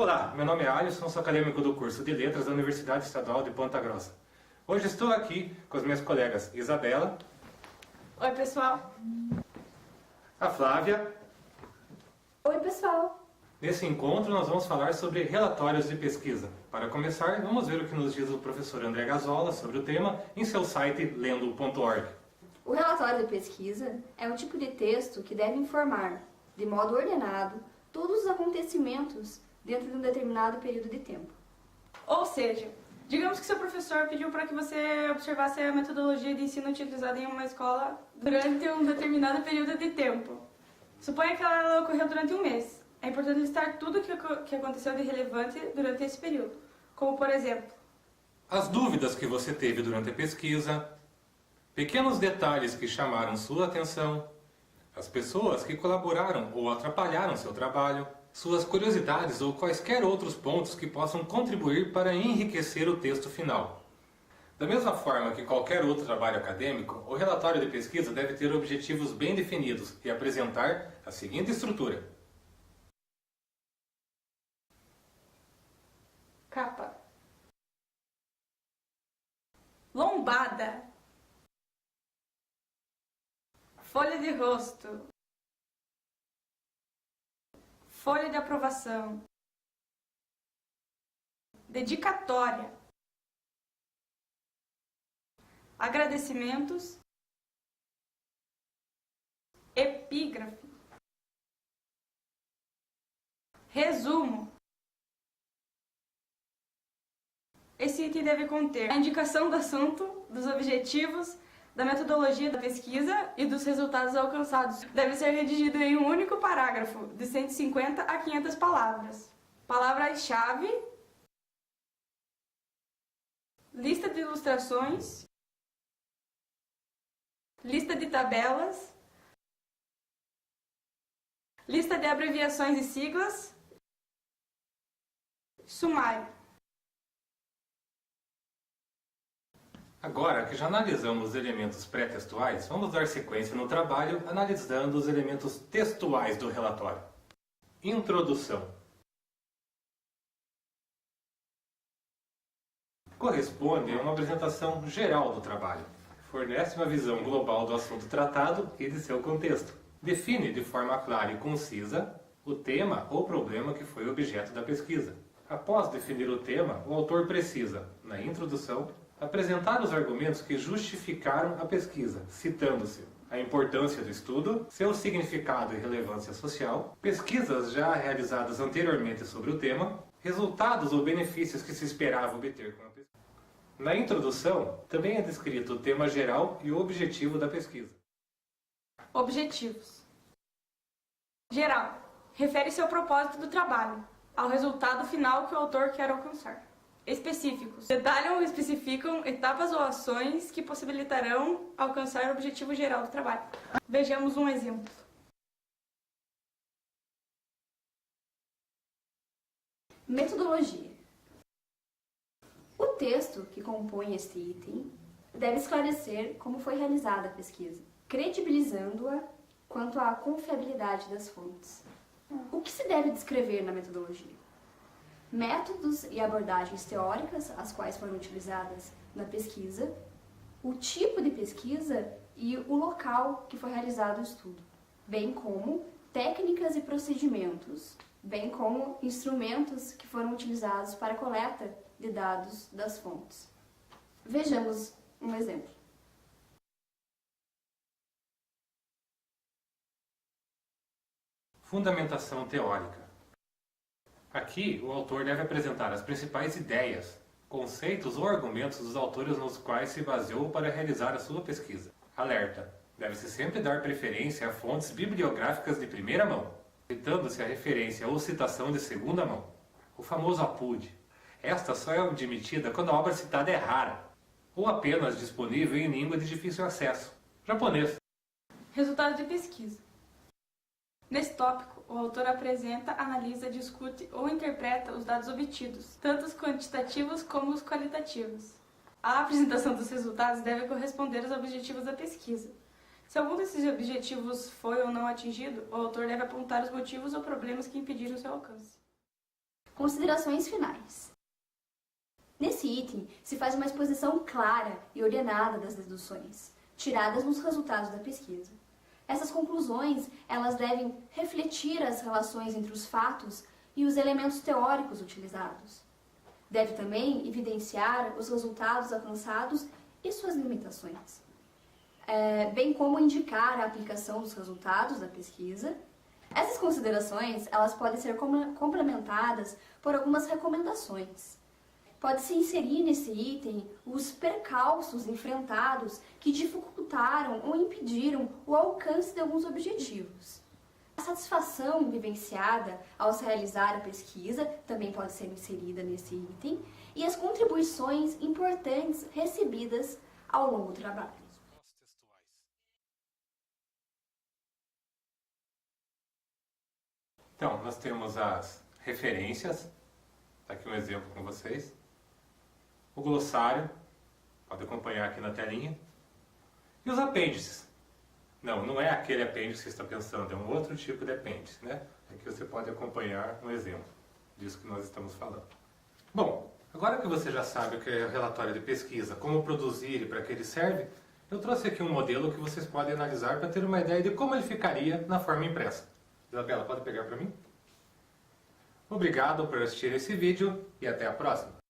Olá, meu nome é Alisson, sou acadêmico do curso de Letras da Universidade Estadual de Ponta Grossa. Hoje estou aqui com as minhas colegas Isabela. Oi, pessoal. A Flávia. Oi, pessoal. Nesse encontro nós vamos falar sobre relatórios de pesquisa. Para começar, vamos ver o que nos diz o professor André Gazola sobre o tema em seu site lendo.org. O relatório de pesquisa é um tipo de texto que deve informar, de modo ordenado, todos os acontecimentos dentro de um determinado período de tempo. Ou seja, digamos que seu professor pediu para que você observasse a metodologia de ensino utilizada em uma escola durante um determinado período de tempo. Suponha que ela ocorreu durante um mês. É importante listar tudo o que aconteceu de relevante durante esse período, como por exemplo, as dúvidas que você teve durante a pesquisa, pequenos detalhes que chamaram sua atenção, as pessoas que colaboraram ou atrapalharam seu trabalho, suas curiosidades ou quaisquer outros pontos que possam contribuir para enriquecer o texto final. Da mesma forma que qualquer outro trabalho acadêmico, o relatório de pesquisa deve ter objetivos bem definidos e apresentar a seguinte estrutura. capa, lombada, folha de rosto, folha de aprovação, dedicatória, agradecimentos, epígrafe, resumo. Esse item deve conter a indicação do assunto, dos objetivos, da metodologia da pesquisa e dos resultados alcançados. Deve ser redigido em um único parágrafo, de 150 a 500 palavras. Palavras-chave, lista de ilustrações, lista de tabelas, lista de abreviações e siglas, sumário. Agora que já analisamos os elementos pré-textuais, vamos dar sequência no trabalho analisando os elementos textuais do relatório. Introdução. Corresponde a uma apresentação geral do trabalho. Fornece uma visão global do assunto tratado e de seu contexto. Define de forma clara e concisa o tema ou problema que foi objeto da pesquisa. Após definir o tema, o autor precisa, na introdução, apresentar os argumentos que justificaram a pesquisa, citando-se a importância do estudo, seu significado e relevância social, pesquisas já realizadas anteriormente sobre o tema, resultados ou benefícios que se esperava obter com a pesquisa. Na introdução, também é descrito o tema geral e o objetivo da pesquisa. Objetivos. Geral. Refere-se ao propósito do trabalho, ao resultado final que o autor quer alcançar. Específicos. Detalham ou especificam etapas ou ações que possibilitarão alcançar o objetivo geral do trabalho. Vejamos um exemplo. Metodologia. O texto que compõe este item deve esclarecer como foi realizada a pesquisa, credibilizando-a quanto à confiabilidade das fontes. O que se deve descrever na metodologia? Métodos e abordagens teóricas as quais foram utilizadas na pesquisa, o tipo de pesquisa e o local que foi realizado o estudo, bem como técnicas e procedimentos, bem como instrumentos que foram utilizados para a coleta de dados das fontes. Vejamos um exemplo. Fundamentação teórica. Aqui, o autor deve apresentar as principais ideias, conceitos ou argumentos dos autores nos quais se baseou para realizar a sua pesquisa. Alerta! Deve-se sempre dar preferência a fontes bibliográficas de primeira mão, evitando-se a referência ou citação de segunda mão. O famoso APUD. Esta só é admitida quando a obra citada é rara, ou apenas disponível em língua de difícil acesso. Japonês. Resultado de pesquisa. Nesse tópico, o autor apresenta, analisa, discute ou interpreta os dados obtidos, tanto os quantitativos como os qualitativos. A apresentação dos resultados deve corresponder aos objetivos da pesquisa. Se algum desses objetivos foi ou não atingido, o autor deve apontar os motivos ou problemas que impediram seu alcance. Considerações finais. Nesse item, se faz uma exposição clara e ordenada das deduções, tiradas nos resultados da pesquisa. Essas conclusões, elas devem refletir as relações entre os fatos e os elementos teóricos utilizados. Deve também evidenciar os resultados alcançados e suas limitações, bem como indicar a aplicação dos resultados da pesquisa. Essas considerações, elas podem ser complementadas por algumas recomendações. Pode-se inserir nesse item os percalços enfrentados que dificultaram ou impediram o alcance de alguns objetivos. A satisfação vivenciada ao se realizar a pesquisa também pode ser inserida nesse item, e as contribuições importantes recebidas ao longo do trabalho. Então, nós temos as referências, está aqui um exemplo com vocês. O glossário, pode acompanhar aqui na telinha. E os apêndices. Não é aquele apêndice que você está pensando, é um outro tipo de apêndice, né? Aqui você pode acompanhar um exemplo disso que nós estamos falando. Bom, agora que você já sabe o que é o relatório de pesquisa, como produzir e para que ele serve, eu trouxe aqui um modelo que vocês podem analisar para ter uma ideia de como ele ficaria na forma impressa. Isabela, pode pegar para mim? Obrigado por assistir esse vídeo e até a próxima!